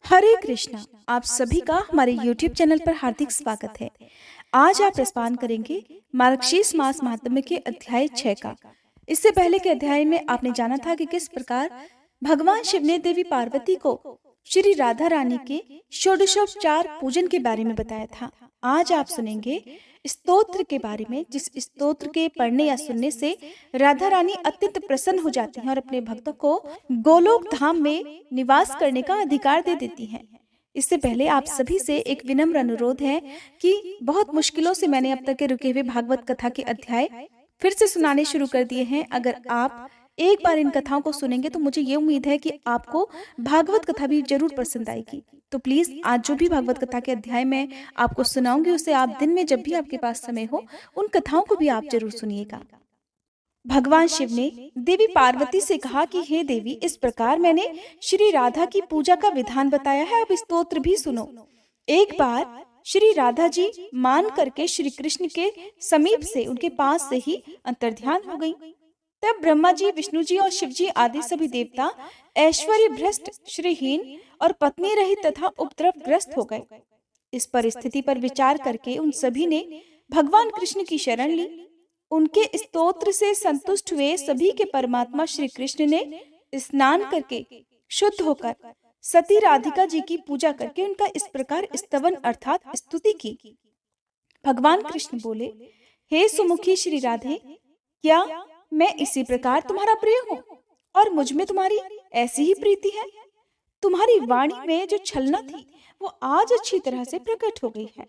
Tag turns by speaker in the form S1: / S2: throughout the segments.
S1: हरे कृष्णा। आप सभी का हमारे YouTube चैनल पर हार्दिक स्वागत है। आज आप रसपान करेंगे मार्गशीर्ष मास महात्म्य के अध्याय 6 का। इससे पहले के अध्याय में आपने जाना था कि किस प्रकार भगवान शिव ने देवी पार्वती को श्री राधा रानी के षोडशोपचार पूजन के बारे में बताया था। आज आप सुनेंगे स्तोत्र के बारे में, जिस स्तोत्र के पढ़ने या सुनने से राधा रानी अत्यंत प्रसन्न हो जाती हैं और अपने भक्तों को गोलोक धाम में निवास करने का अधिकार दे देती हैं। इससे पहले आप सभी से एक विनम्र अनुरोध है कि बहुत मुश्किलों से मैंने अब तक के रुके हुए भागवत कथा के अध्याय फिर से सुनाने शुरू कर दिए हैं। अगर आप एक बार इन कथाओं को सुनेंगे तो मुझे ये उम्मीद है कि आपको भागवत कथा भी जरूर पसंद आएगी। तो प्लीज आज जो भी भागवत कथा के अध्याय में आपको सुनाऊंगी उसे आप दिन में जब भी आपके पास समय हो उन कथाओं को भी आप जरूर सुनिएगा। भगवान शिव ने देवी पार्वती से कहा कि हे देवी, इस प्रकार मैंने श्री राधा की पूजा का विधान बताया है, अब स्तोत्र भी सुनो। एक बार श्री राधा जी मान करके श्री कृष्ण के समीप से, उनके पास से ही अंतर्ध्यान हो गई। तब ब्रह्मा जी, विष्णु जी और शिव जी आदि सभी देवता ऐश्वर्य भ्रष्ट, श्रीहीन और पत्नी रहित तथा उपद्रवग्रस्त हो गए। इस परिस्थिति पर विचार करके उन सभी ने भगवान कृष्ण की शरण ली। उनके स्तोत्र से संतुष्ट हुए सभी के परमात्मा श्री कृष्ण ने स्नान करके शुद्ध होकर सती राधिका जी की पूजा करके उनका इस प्रकार स्तवन अर्थात स्तुति की। भगवान कृष्ण बोले, हे सुमुखी श्री राधे, क्या मैं इसी प्रकार तुम्हारा प्रिय हूँ और मुझ में तुम्हारी ऐसी ही प्रीति है? तुम्हारी वाणी में जो छलना थी वो आज अच्छी तरह से प्रकट हो गई है।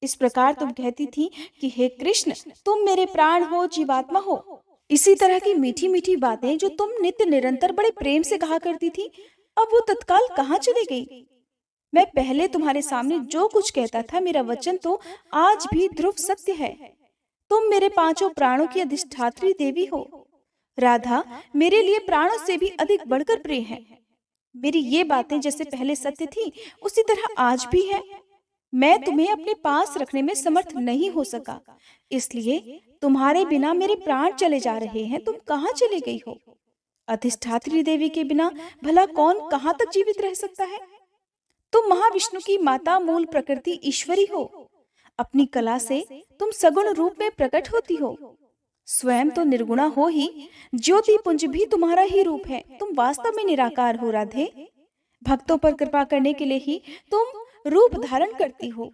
S1: इस प्रकार तुम कहती थी कि हे कृष्ण, तुम मेरे प्राण हो, जीवात्मा हो। इसी तरह की मीठी मीठी बातें जो तुम नित्य निरंतर बड़े प्रेम से कहा करती थी, अब वो तत्काल कहाँ चली गई? मैं पहले तुम्हारे सामने जो कुछ कहता था, मेरा वचन तो आज भी ध्रुव सत्य है। तुम मेरे पांचों प्राणों की अधिष्ठात्री देवी हो। राधा मेरे लिए प्राणों से भी अधिक बढ़कर प्रिय है। मेरी ये बातें जैसे पहले सत्य थी उसी तरह आज भी है। मैं तुम्हें अपने पास रखने में समर्थ नहीं हो सका, इसलिए तुम्हारे बिना मेरे प्राण चले जा रहे हैं। तुम कहाँ चले गई हो? अधिष्ठात्री देवी के बिना भला कौन कहाँ तक जीवित रह सकता है? तुम महाविष्णु की माता, मूल प्रकृति ईश्वरी हो। अपनी कला से तुम सगुण रूप में प्रकट होती हो। स्वयं तो निर्गुणा हो ही, ज्योति पुंज भी तुम्हारा ही रूप है। तुम वास्तव में निराकार हो राधे। भक्तों पर कृपा करने के लिए ही तुम रूप धारण करती हो।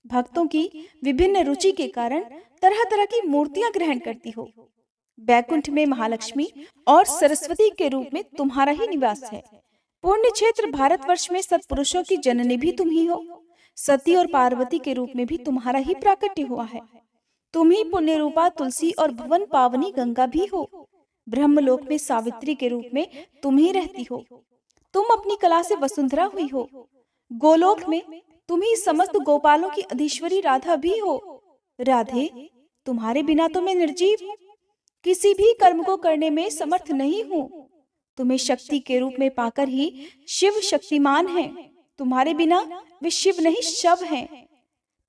S1: भक्तों की विभिन्न रुचि के कारण तरह तरह की मूर्तियां ग्रहण करती हो। बैकुंठ में महालक्ष्मी और सरस्वती के रूप में तुम्हारा ही निवास है। पुण्य क्षेत्र भारतवर्ष में सत्पुरुषों की जननी भी तुम ही हो। सती और पार्वती के रूप में भी तुम्हारा ही प्राकट्य हुआ है। तुम ही पुण्य रूपा तुलसी और भुवन पावनी गंगा भी हो। ब्रह्मलोक में सावित्री के रूप में तुम ही रहती हो। तुम अपनी कला से वसुंधरा हुई हो। गोलोक में तुम ही समस्त गोपालों की अधीश्वरी राधा भी हो। राधे, तुम्हारे बिना तो मैं निर्जीव हूँ, किसी भी कर्म को करने में समर्थ नहीं हूँ। तुम्हें शक्ति के रूप में पाकर ही शिव शक्तिमान है। तुम्हारे बिना वे शिव नहीं, शव हैं।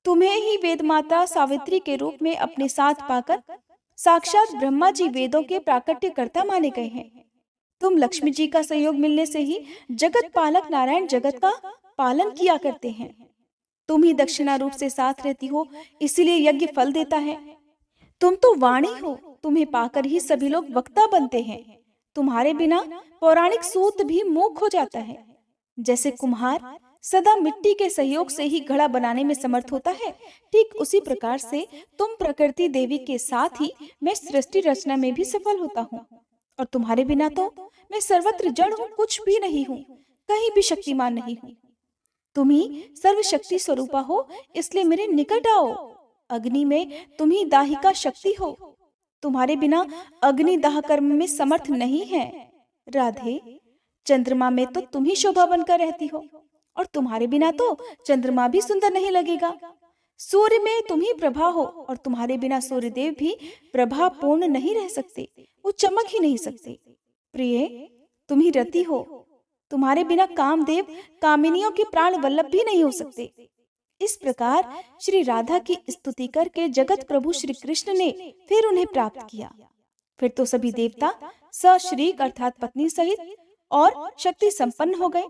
S1: तुम्हें ही वेद माता सावित्री के रूप में अपने साथ पाकर साक्षात ब्रह्मा जी वेदों के प्राकट्यकर्ता माने गए हैं। तुम लक्ष्मी जी का सहयोग मिलने से ही जगत पालक नारायण जगत का पालन किया करते हैं। तुम ही दक्षिणा रूप से साथ रहती हो, इसीलिए यज्ञ फल देता है। तुम तो वाणी हो, तुम्हें पाकर ही सभी लोग वक्ता बनते हैं। तुम्हारे बिना पौराणिक सूत भी मूक हो जाता है। जैसे कुम्हार सदा मिट्टी के सहयोग से ही घड़ा बनाने में समर्थ होता है, ठीक उसी प्रकार से तुम प्रकृति देवी के साथ ही मैं सृष्टि रचना में भी सफल होता हूँ। और तुम्हारे बिना तो मैं सर्वत्र जड़ हूँ, कुछ भी नहीं हूँ, कहीं भी शक्तिमान नहीं हूँ। तुम ही सर्वशक्ति स्वरूपा हो, इसलिए मेरे निकट आओ। अग्नि में तुम ही दाहिका शक्ति हो। तुम्हारे बिना अग्नि दाह कर्म में समर्थ नहीं है। राधे, चंद्रमा में तो तुम ही शोभा बनकर रहती हो, और तुम्हारे बिना तो चंद्रमा भी सुंदर नहीं लगेगा। सूर्य में तुम ही प्रभा हो, और तुम्हारे बिना सूर्यदेव भी प्रभा पूर्ण नहीं रह सकते, वो चमक ही नहीं सकते। प्रिय, तुम ही रति हो। तुम्हारे बिना कामदेव कामिनियों के प्राण वल्लभ भी नहीं हो सकते। इस प्रकार श्री राधा की स्तुति करके जगत प्रभु श्री कृष्ण ने फिर उन्हें प्राप्त किया। फिर तो सभी देवता सश्रीक अर्थात पत्नी सहित और शक्ति संपन्न हो गए।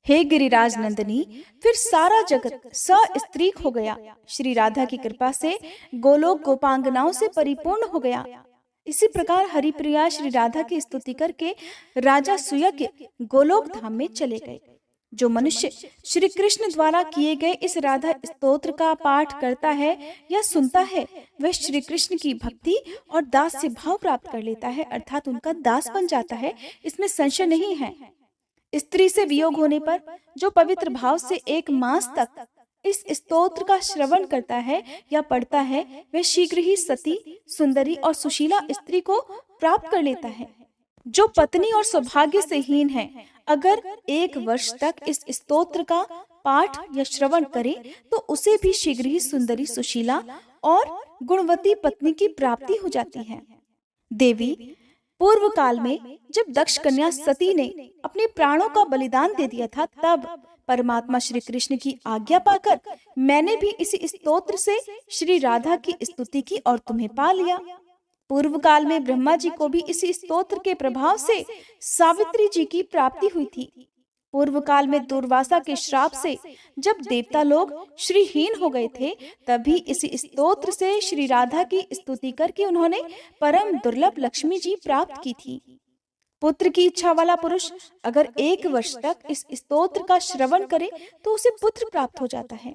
S1: हे गिरिराज नंदिनी, फिर सारा जगत सस्त्रीक हो गया। श्री राधा की कृपा से गोलोक गोपांगनाओं से परिपूर्ण हो गया। इसी प्रकार हरिप्रिया श्री राधा की स्तुति करके राजा सुयज्ञ गोलोक धाम में चले गए। जो मनुष्य श्री कृष्ण द्वारा किए गए इस राधा स्तोत्र का पाठ करता है या सुनता है, वह श्री कृष्ण की भक्ति और दास से भाव प्राप्त कर लेता है, अर्थात उनका दास बन जाता है। इसमें संशय नहीं है। स्त्री से वियोग होने पर जो पवित्र भाव से 1 मास तक इस स्तोत्र का श्रवण करता है या पढ़ता है, वह शीघ्र ही सती, सुंदरी और सुशीला स्त्री को प्राप्त कर लेता है। जो पत्नी और सौभाग्य से हीन है, अगर 1 वर्ष तक इस स्तोत्र का पाठ या श्रवण करे, तो उसे भी शीघ्र ही सुंदरी, सुशीला और गुणवती पत्नी की प्राप्ति हो जाती है। देवी, पूर्व काल में जब दक्ष कन्या सती ने अपने प्राणों का बलिदान दे दिया था, तब परमात्मा श्री कृष्ण की आज्ञा पाकर मैंने भी इसी स्तोत्र से श्री राधा की स्तुति की और तुम्हें पा लिया। पूर्व काल में ब्रह्मा जी को भी इसी स्तोत्र के प्रभाव से सावित्री जी की प्राप्ति हुई थी। पूर्व काल में दुर्वासा के श्राप से जब देवता लोग श्रीहीन हो गए थे, तभी इसी स्तोत्र से श्री राधा की स्तुति करके उन्होंने परम दुर्लभ लक्ष्मी जी प्राप्त की थी। पुत्र की इच्छा वाला पुरुष अगर 1 वर्ष तक इस स्तोत्र का श्रवण करे, तो उसे पुत्र प्राप्त हो जाता है।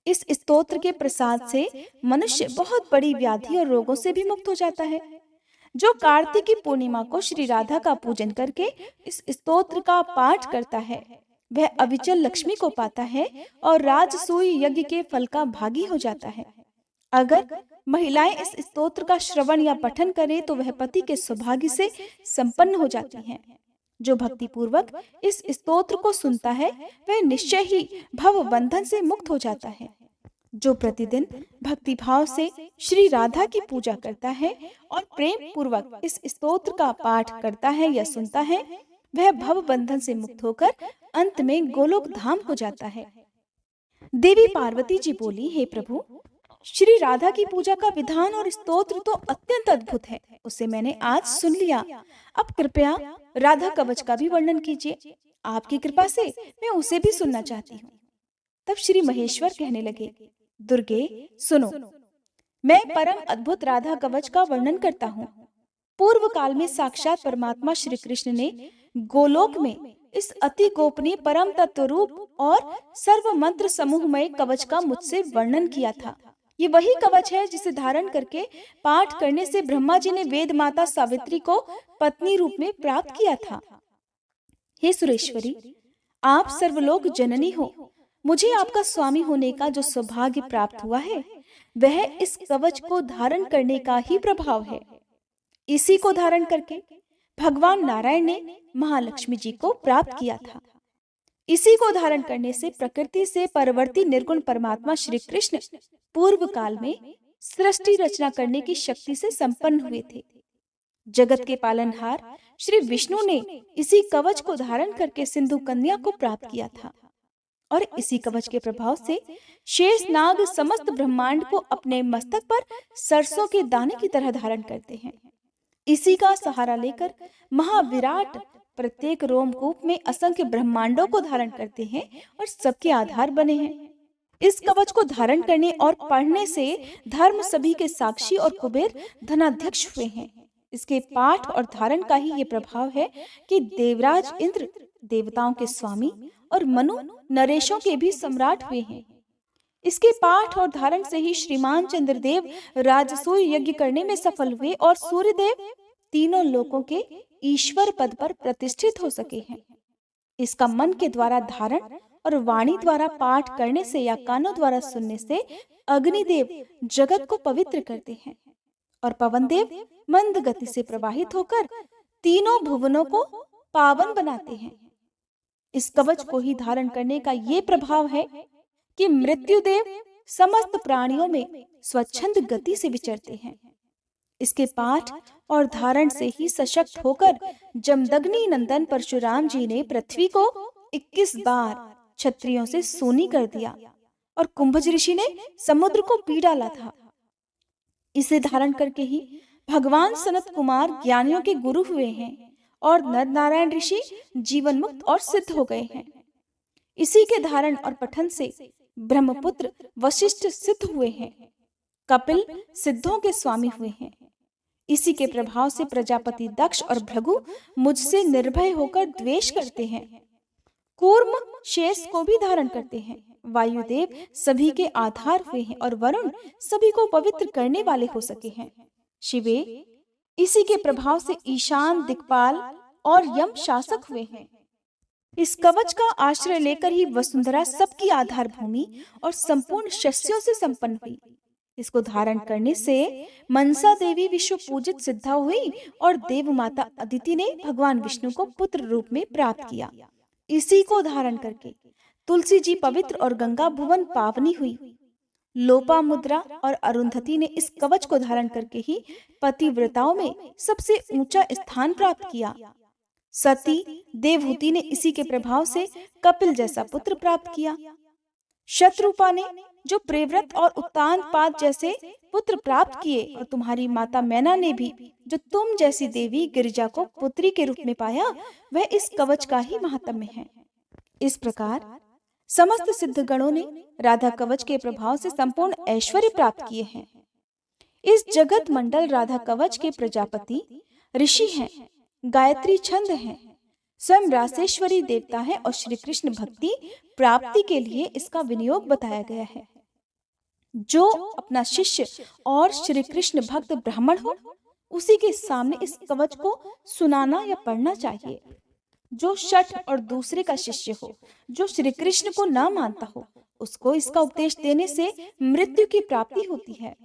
S1: इस स्तोत्र के प्रसाद से मनुष्य बहुत बड़ी व्याधि और रोगों से भी मुक्त हो जाता है। जो कार्तिकी पूर्णिमा को श्री राधा का पूजन करके इस स्तोत्र का पाठ करता है, वह अविचल लक्ष्मी को पाता है और राजसूय यज्ञ के फल का भागी हो जाता है। अगर महिलाएं इस स्तोत्र का श्रवण या पठन करें, तो वह पति के सौभाग्य से संपन्न हो जाती हैं। जो भक्ति पूर्वक इस स्तोत्र को सुनता है, वह निश्चय ही भव बंधन से मुक्त हो जाता है। जो प्रतिदिन भक्ति भाव से श्री राधा की पूजा करता है और प्रेम पूर्वक इस स्तोत्र का पाठ करता है या सुनता है, वह भव बंधन से मुक्त होकर अंत में गोलोक धाम हो जाता है। देवी पार्वती जी बोली, हे प्रभु, श्री राधा की पूजा का विधान और स्तोत्र तो अत्यंत अद्भुत है, उसे मैंने आज सुन लिया। अब कृपया राधा कवच का भी वर्णन कीजिए। आपकी कृपा से मैं उसे भी सुनना चाहती हूँ। तब श्री महेश्वर कहने लगे, दुर्गे सुनो, मैं परम अद्भुत राधा कवच का वर्णन करता हूँ। पूर्व काल में साक्षात परमात्मा श्री कृष्ण ने गोलोक में इस अति गोपनीय परम तत्व रूप और सर्व मंत्र समूहमय कवच का मुझसे वर्णन किया था। ये वही कवच है जिसे धारण करके पाठ करने से ब्रह्मा जी ने वेद माता सावित्री को पत्नी रूप में प्राप्त किया था। हे सुरेश्वरी, आप सर्वलोक जननी हो। मुझे आपका स्वामी होने का जो सौभाग्य प्राप्त हुआ है, वह इस कवच को धारण करने का ही प्रभाव है। इसी को धारण करके भगवान नारायण ने महालक्ष्मी जी को प्राप्त किया था। इसी को धारण करने से प्रकृति से परवर्ती निर्गुण परमात्मा श्री कृष्ण पूर्व काल में सृष्टि रचना करने की शक्ति से संपन्न हुए थे। जगत के पालनहार श्री विष्णु ने इसी कवच को धारण करके सिंधु कन्या को प्राप्त किया था और इसी कवच के प्रभाव से शेष नाग समस्त ब्रह्मांड को अपने मस्तक पर सरसों के दाने की तरह धारण करते हैं। इसी का सहारा लेकर महाविराट प्रत्येक रोमकूप में असंख्य ब्रह्मांडों को धारण करते हैं और सबके आधार बने हैं। इस कवच को धारण करने और पढ़ने से धर्म सभी के साक्षी और कुबेर धनाध्यक्ष हुए हैं। इसके पाठ और धारण का ही ये प्रभाव है कि देवराज इंद्र देवताओं के स्वामी और मनु नरेशों के भी सम्राट हुए हैं। इसके पाठ और धारण से ही श्रीमान चंद्रदेव राजसूय यज्ञ करने में सफल हुए और सूर्यदेव तीनों लोकों के ईश्वर पद पर प्रतिष्ठित हो सके हैं। इसका मन के द्वारा धारण और वाणी द्वारा पाठ करने से या कानों द्वारा सुनने से अग्निदेव जगत को पवित्र करते हैं और पवन देव मंद गति से प्रवाहित होकर तीनों भुवनों को पावन बनाते हैं। इस कवच को ही धारण करने का ये प्रभाव है कि मृत्युदेव समस्त प्राणियों में स्वच्छंद गति से विचरते हैं। इसके पाठ और धारण से ही सशक्त होकर जमदग्नि नंदन परशुराम जी ने पृथ्वी को 21 बार क्षत्रियों से सूनी कर दिया और कुंभज ऋषि ने समुद्र को पी डाला था। इसे धारण करके ही भगवान सनत कुमार ज्ञानियों के गुरु हुए हैं और नर नारायण ऋषि जीवन मुक्त और सिद्ध हो गए हैं। इसी के धारण और पठन से ब्रह्मपुत्र वशिष्ठ सिद्ध हुए हैं। कपिल सिद्धों के स्वामी हुए हैं। इसी के प्रभाव से प्रजापति दक्ष और भृगु मुझसे निर्भय होकर द्वेष करते हैं। कूर्म शेष को भी धारण करते हैं। वायुदेव सभी के आधार हुए हैं और वरुण सभी को पवित्र करने वाले हो सके हैं। शिवे इसी के प्रभाव से ईशान दिक्पाल और यम शासक हुए हैं। इस कवच का आश्रय लेकर ही वसुंधरा सबकी आधार भूमि और संपूर्ण शस्यों से संपन्न हुई। इसको धारण करने से मनसा देवी विश्व पूजित सिद्धा हुई और देव माता अदिति ने भगवान विष्णु को पुत्र रूप में प्राप्त किया। इसी को धारण करके तुलसी जी पवित्र और गंगा भुवन पावनी हुई। लोपामुद्रा और अरुंधति ने इस कवच को धारण करके ही पतिव्रताओं में सबसे ऊंचा स्थान प्राप्त किया। सती देवहूति ने इसी के प्रभाव से कपिल जैसा पुत्र प्राप्त किया। शत्रुपा ने जो प्रेव्रत और उत्तानपाद जैसे पुत्र प्राप्त किए और तुम्हारी माता मैना ने भी जो तुम जैसी देवी गिरिजा को पुत्री के रूप में पाया, वह इस कवच का ही महात्म्य है। इस प्रकार समस्त सिद्धगणों ने राधा कवच के प्रभाव से संपूर्ण ऐश्वर्य प्राप्त किए हैं। इस जगत मंडल राधा कवच के प्रजापति ऋषि हैं, गायत्री छंद हैं, स्वयं रासेश्वरी देवता है और श्री कृष्ण भक्ति प्राप्ति के लिए इसका विनियोग बताया गया है। जो अपना शिष्य और श्री कृष्ण भक्त ब्राह्मण हो, उसी के सामने इस कवच को सुनाना या पढ़ना चाहिए। जो शठ और दूसरे का शिष्य हो, जो श्री कृष्ण को न मानता हो, उसको इसका उपदेश देने से मृत्यु की प्राप्ति होती है।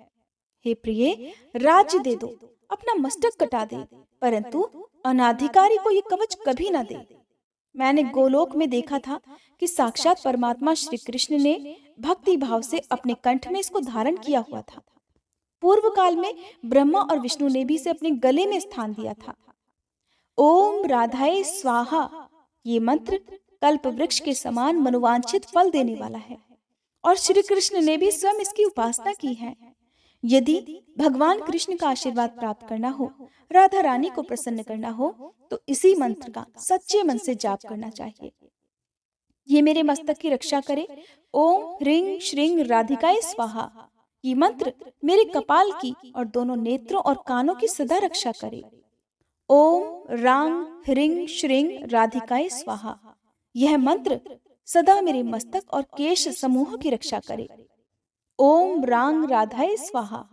S1: हे प्रिय, राज्य दे दो, अपना मस्तक कटा दे, परंतु अनाधिकारी को ये कवच कभी ना दे। मैंने गोलोक में देखा था कि साक्षात परमात्मा श्री कृष्ण ने भक्ति भाव से अपने कंठ में इसको धारण किया हुआ था। पूर्व काल में ब्रह्मा और विष्णु ने भी इसे अपने गले में स्थान दिया था। ओम राधाए स्वाहा ये मंत्र कल्प वृक्ष के समान मनोवांछित फल देने वाला है और श्री कृष्ण ने भी स्वयं इसकी उपासना की है। यदि भगवान कृष्ण का आशीर्वाद प्राप्त करना हो, राधा रानी को प्रसन्न करना हो, तो इसी मंत्र का सच्चे मन से जाप करना चाहिए। ये मेरे मस्तक की रक्षा करे। ओम ह्रीं श्रीं राधिकाय स्वाहा ये मंत्र मेरे कपाल की और दोनों नेत्रों और कानों की सदा रक्षा करे। ओम रां ह्रीं श्रीं राधिकाय स्वाहा यह मंत्र सदा मेरे मस्तक और केश समूह की रक्षा करे। ओम रांग राधाय स्वाहा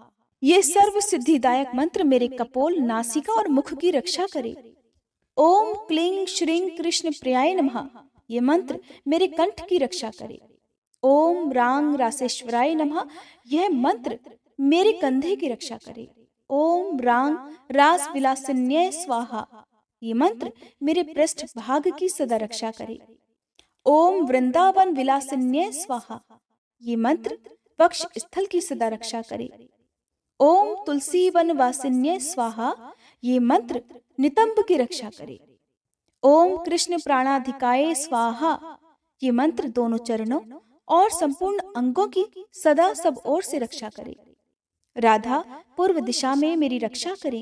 S1: ये सर्व सिद्धिदायक मंत्र मेरे कपोल, नासिका और मुख की रक्षा करे। ओम क्लीं श्रीं कृष्ण प्रियाय नमः ये मंत्र मेरे कंठ की रक्षा करे। ओम रांग रासेश्वराय नमः यह मंत्र मेरे कंधे की रक्षा करे। ओम रांग रास विलासिन्याय स्वाहा ये मंत्र मेरे पृष्ठ भाग की सदा रक्षा करे। ओम वृंदावन विलासिन्याय स्वाहा ये मंत्र पक्ष स्थल की सदा रक्षा करे। ओम तुलसी वन वासिन्याय स्वाहा ये मंत्र नितंब की रक्षा करे। ओम कृष्ण प्राणाधिकाय स्वाहा ये मंत्र दोनों चरणों और संपूर्ण अंगों की सदा सब ओर से रक्षा करे। राधा पूर्व दिशा में मेरी रक्षा करे।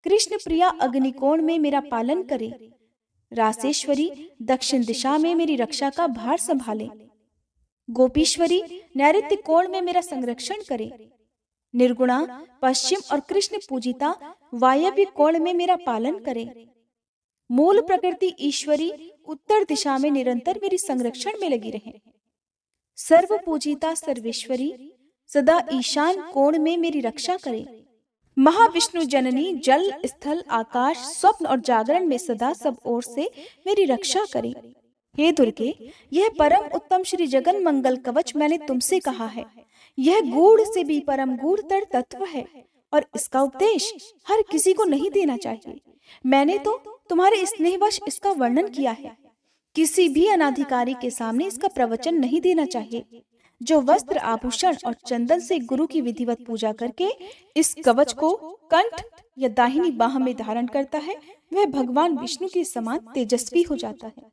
S1: कृष्ण प्रिया अग्निकोण में मेरा पालन करे। रासेश्वरी दक्षिण दिशा में मेरी रक्षा का भार संभाले। गोपीश्वरी नैऋत्य कोण में मेरा संरक्षण करे। निर्गुणा पश्चिम और कृष्ण पूजिता वायव्य कोण में मेरा पालन करे। मूल प्रकृति ईश्वरी उत्तर दिशा में निरंतर मेरी संरक्षण में लगी रहे। सर्व पूजिता सर्वेश्वरी सदा ईशान कोण में मेरी रक्षा करे। महाविष्णु जननी जल स्थल आकाश स्वप्न और जागरण में सदा सब ओर से मेरी रक्षा करे। हे दुर्गे, यह परम उत्तम श्री जगन मंगल कवच मैंने तुमसे कहा है। यह गूढ़ से भी परम गूढ़तर तत्व है और इसका उपदेश हर किसी को नहीं देना चाहिए। मैंने तो तुम्हारे स्नेहवश इसका वर्णन किया है। किसी भी अनाधिकारी के सामने इसका प्रवचन नहीं देना चाहिए। जो वस्त्र आभूषण और चंदन से गुरु की विधिवत पूजा करके इस कवच को कंठ या दाहिनी बाह में धारण करता है, वह भगवान विष्णु के समान तेजस्वी हो जाता है।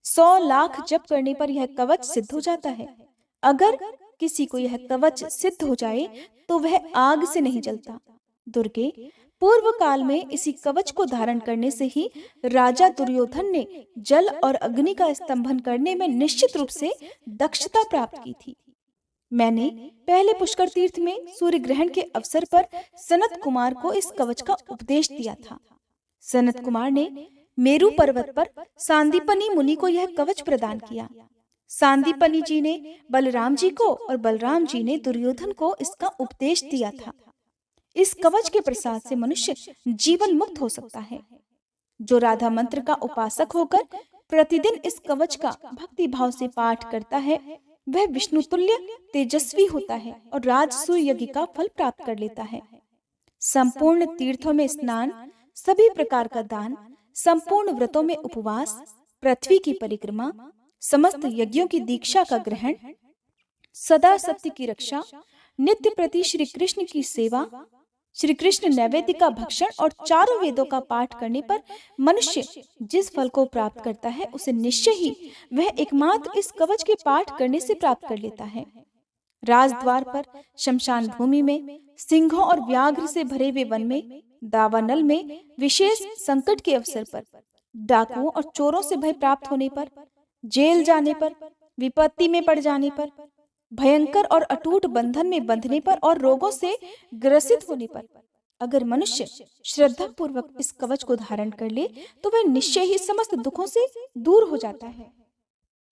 S1: 100 लाख जप करने पर यह कवच सिद्ध हो जाता है। अगर किसी को यह कवच सिद्ध हो जाए तो वह आग से नहीं जलता। दुर्गे, पूर्व काल में इसी कवच को धारण करने से ही राजा दुर्योधन ने जल और अग्नि का स्तंभन करने में निश्चित रूप से दक्षता प्राप्त की थी। मैंने पहले पुष्कर तीर्थ में सूर्य ग्रहण के अवसर पर सनत कुमार को इस कवच का उपदेश दिया था। सनत कुमार ने मेरु पर्वत पर सांदीपनी मुनि को यह कवच प्रदान किया। सांदीपनी जी ने बलराम जी को और बलराम जी ने दुर्योधन को इसका उपदेश दिया था। इस कवच के प्रसाद से मनुष्य जीवन मुक्त हो सकता है। जो राधा मंत्र का उपासक होकर प्रतिदिन इस कवच का भक्ति भाव से पाठ करता है, वह विष्णु तुल्य तेजस्वी होता है और राजसूय यज्ञ का फल प्राप्त कर लेता है। संपूर्ण तीर्थों में स्नान, सभी प्रकार का दान, संपूर्ण व्रतों में उपवास, पृथ्वी की परिक्रमा, समस्त यज्ञों की दीक्षा का ग्रहण, सदा सत्य की रक्षा, नित्य प्रति श्री कृष्ण की सेवा, श्री कृष्ण नैवेद्य का भक्षण और चारों वेदों का पाठ करने पर मनुष्य जिस फल को प्राप्त करता है, उसे निश्चय ही वह एकमात्र इस कवच के पाठ करने से प्राप्त कर लेता है। राजद्वार पर, शमशान भूमि में, सिंहों और व्याघ्र से भरे हुए वन में, दावानल में, विशेष संकट के अवसर पर, डाकुओं और चोरों से भय प्राप्त होने पर, जेल जाने पर, विपत्ति में पड़ जाने पर, भयंकर और अटूट बंधन में बंधने पर और रोगों से ग्रसित होने पर अगर मनुष्य श्रद्धा पूर्वक इस कवच को धारण कर ले तो वह निश्चय ही समस्त दुखों से दूर हो जाता है।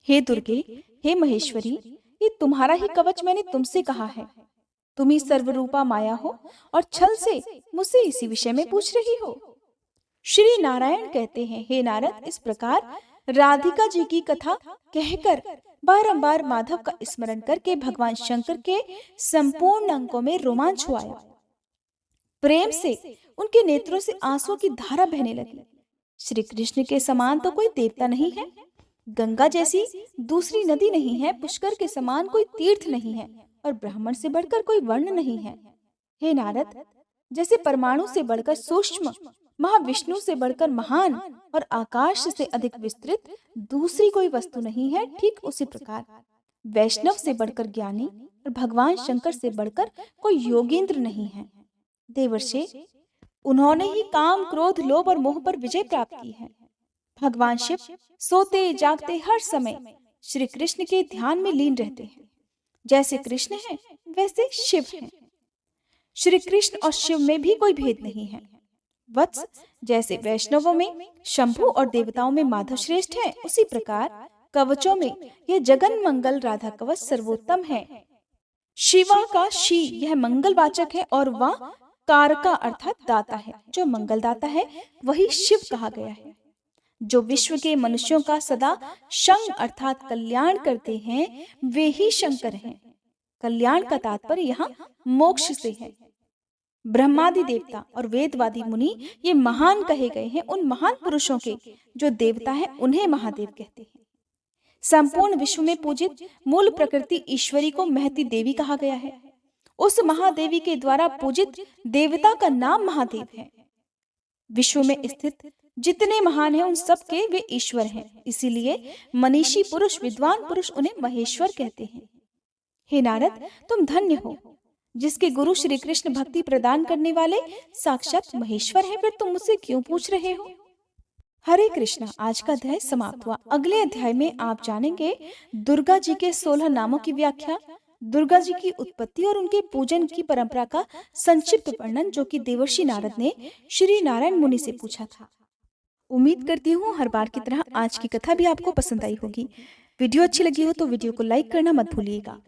S1: हे दुर्गे, हे महेश्वरी, ये तुम्हारा ही कवच मैंने तुमसे कहा है। तुम ही सर्वरूपा माया हो और छल से मुझसे इसी विषय में पूछ रही हो। श्री नारायण कहते हैं, हे नारद, इस प्रकार राधिका जी की कथा कहकर बारंबार माधव का स्मरण करके भगवान शंकर के संपूर्ण अंगों में रोमांच हुआ। प्रेम से उनके नेत्रों से आंसुओं की धारा बहने लगी। श्री कृष्ण के समान तो कोई देवता नहीं है, गंगा जैसी दूसरी नदी नहीं है, पुष्कर के समान कोई तीर्थ नहीं है और ब्राह्मण से बढ़कर कोई वर्ण नहीं है। हे नारद, जैसे परमाणु से बढ़कर सूक्ष्म, महाविष्णु से बढ़कर महान और आकाश से अधिक विस्तृत दूसरी कोई वस्तु नहीं है, ठीक उसी प्रकार वैष्णव से बढ़कर ज्ञानी और भगवान शंकर से बढ़कर कोई योगेंद्र नहीं है। देवर्षि, उन्होंने ही काम, क्रोध, लोभ और मोह पर विजय प्राप्त की है। भगवान शिव सोते जागते हर समय श्री कृष्ण के ध्यान में लीन रहते हैं। जैसे कृष्ण हैं वैसे शिव हैं। श्री कृष्ण और शिव में भी कोई भेद नहीं है। वत्स, जैसे वैष्णवों में शंभु और देवताओं में माधव श्रेष्ठ है, उसी प्रकार कवचों में यह जगन मंगल राधा कवच सर्वोत्तम है। शिवा का शी यह मंगलवाचक है और वह कारका अर्थात दाता है। जो मंगल दाता है वही शिव कहा गया है। जो विश्व के मनुष्यों का सदा शंग अर्थात कल्याण करते हैं, वे ही शंकर हैं। कल्याण का तात्पर्य यहाँ मोक्ष से है। ब्रह्मादि देवता और वेदवादी मुनि ये महान कहे गए हैं। उन महान पुरुषों के जो देवता है उन्हें महादेव कहते हैं। संपूर्ण विश्व में पूजित मूल प्रकृति ईश्वरी को महती देवी कहा गया है। उस महादेवी के द्वारा पूजित देवता का नाम महादेव है। विश्व में स्थित जितने महान हैं उन सब के वे ईश्वर हैं। इसीलिए मनीषी पुरुष, विद्वान पुरुष उन्हें महेश्वर कहते हैं। हे नारद, तुम धन्य हो जिसके गुरु श्री कृष्ण भक्ति प्रदान करने वाले साक्षात महेश्वर हैं। फिर तुम मुझसे क्यों पूछ रहे हो? हरे कृष्णा। आज का अध्याय समाप्त हुआ। अगले अध्याय में आप जानेंगे दुर्गा जी के 16 नामों की व्याख्या, दुर्गा जी की उत्पत्ति और उनके पूजन की परंपरा का संक्षिप्त वर्णन, जो कि देवर्षि नारद ने श्री नारायण मुनि से पूछा था। उम्मीद करती हूँ हर बार की तरह आज की कथा भी आपको पसंद आई होगी। वीडियो अच्छी लगी हो तो वीडियो को लाइक करना मत भूलिएगा।